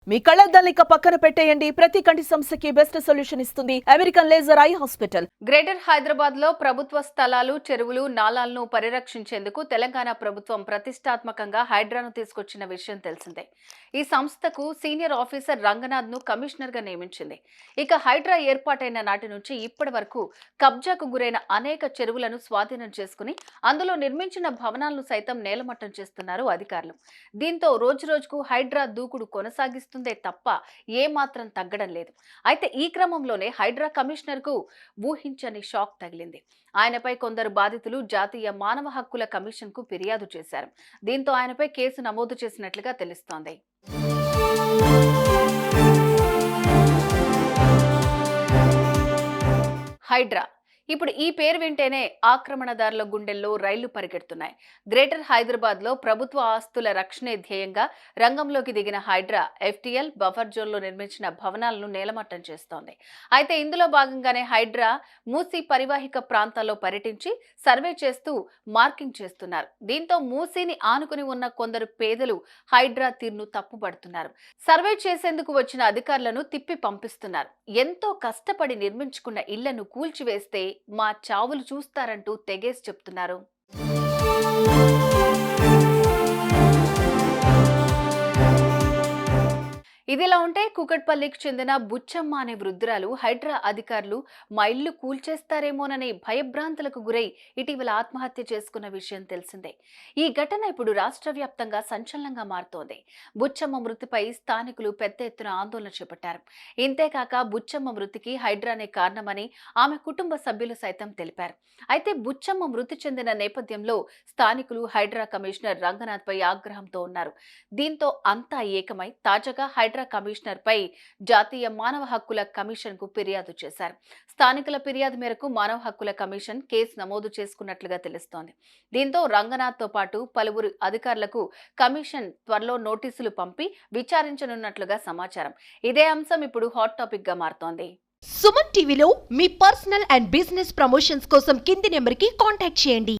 మీ కళ్ళద్దాలిక పక్కన పెట్టేయండి. ప్రతి కంటి సమస్యకి బెస్ట్ సొల్యూషన్ ఇస్తుంది American laser eye hospital. Greater Hyderabad లో ప్రభుత్వ స్థలాలు, చెరువులు, నాలాలను పరిరక్షించేందుకు తెలంగాణ ప్రభుత్వం ప్రతిష్టాత్మకంగా హైడ్రాను తీసుకొచ్చిన విషయం తెలిసిందే. ఈ సంస్థకు సీనియర్ ఆఫీసర్ రంగనాథ్ ను కమిషనర్ గా నియమించింది. ఇక హైడ్రా ఏర్పాటైన నాటి నుంచి ఇప్పటి వరకు కబ్జాకు గురైన అనేక చెరువులను స్వాధీనం చేసుకుని అందులో నిర్మించిన భవనాలను సైతం నేలమట్టం చేస్తున్నారు అధికారులు. దీంతో రోజురోజుకు హైడ్రా దూకుడు కొనసాగిస్తుంది తప్ప ఏమాత్రం తగ్గడం లేదు. అయితే ఈ క్రమంలోనే హైడ్రా కమిషనర్ కు ఊహించని షాక్ తగిలింది. ఆయనపై కొందరు బాధితులు జాతీయ మానవ హక్కుల కమిషన్ కు ఫిర్యాదు చేశారు. దీంతో ఆయనపై కేసు నమోదు చేసినట్లుగా తెలుస్తోంది. హైడ్రా ఇప్పుడు ఈ పేరు వింటేనే ఆక్రమణదారుల గుండెల్లో రైళ్లు పరిగెడుతున్నాయి. గ్రేటర్ హైదరాబాద్ లో ప్రభుత్వ ఆస్తుల రక్షణే ధ్యేయంగా రంగంలోకి దిగిన హైడ్రా ఎఫ్టీఎల్ బఫర్ జోన్ లో నిర్మించిన భవనాలను నేలమట్టం చేస్తోంది. అయితే ఇందులో భాగంగానే హైడ్రా మూసీ పరివాహిక ప్రాంతాల్లో పర్యటించి సర్వే చేస్తూ మార్కింగ్ చేస్తున్నారు. దీంతో మూసీని ఆనుకుని ఉన్న కొందరు పేదలు హైడ్రా తీరును తప్పుపడుతున్నారు. సర్వే చేసేందుకు వచ్చిన అధికారులను తిప్పి పంపిస్తున్నారు. ఎంతో కష్టపడి నిర్మించుకున్న ఇళ్లను కూల్చివేస్తే మా చావులు చూస్తారంటూ తెగేసి చెప్తున్నారు. ఇదిలా ఉంటే కూకట్పల్లికి చెందిన బుచ్చమ్మ అనే వృద్ధురాలు హైడ్రా అధికారులు మా ఇల్లు కూల్చేస్తారేమోనని భయభ్రాంతులకు గురై ఇటీవల ఆత్మహత్య చేసుకున్న విషయం తెలిసిందే. ఈ ఘటన ఇప్పుడు రాష్ట్ర వ్యాప్తంగా సంచలనంగా మారుతోంది. బుచ్చమ్మ మృతిపై స్థానికులు పెద్ద ఎత్తున ఆందోళన చేపట్టారు. ఇంతేకాక బుచ్చమ్మ మృతికి హైడ్రానే కారణమని ఆమె కుటుంబ సభ్యులు సైతం తెలిపారు. అయితే బుచ్చమ్మ మృతి చెందిన నేపథ్యంలో స్థానికులు హైడ్రా కమిషనర్ రంగనాథ్ పై ఆగ్రహంతో ఉన్నారు. దీంతో అంతా ఏకమై తాజాగా హైడ్రా కమిషనర్ పై జాతీయ మానవ హక్కుల కమిషన్ కు ఫిర్యాదు చేశారు. స్థానికుల ఫిర్యాదు మేరకు మానవ హక్కుల కమిషన్ కేసు నమోదు చేసుకున్నట్లుగా తెలుస్తోంది. దీంతో రంగనాథ్ తో పాటు పలువురు అధికారులకు కమిషన్ త్వరలో నోటీసులు పంపి విచారించనున్నట్లుగా సమాచారం. ఇదే అంశం ఇప్పుడు హాట్ టాపిక్ గా మారుతోంది. సుమన్ టీవీలో మీ పర్సనల్ అండ్ బిజినెస్ ప్రమోషన్స్ కోసం కింది నెంబర్ కి కాంటాక్ట్ చేయండి.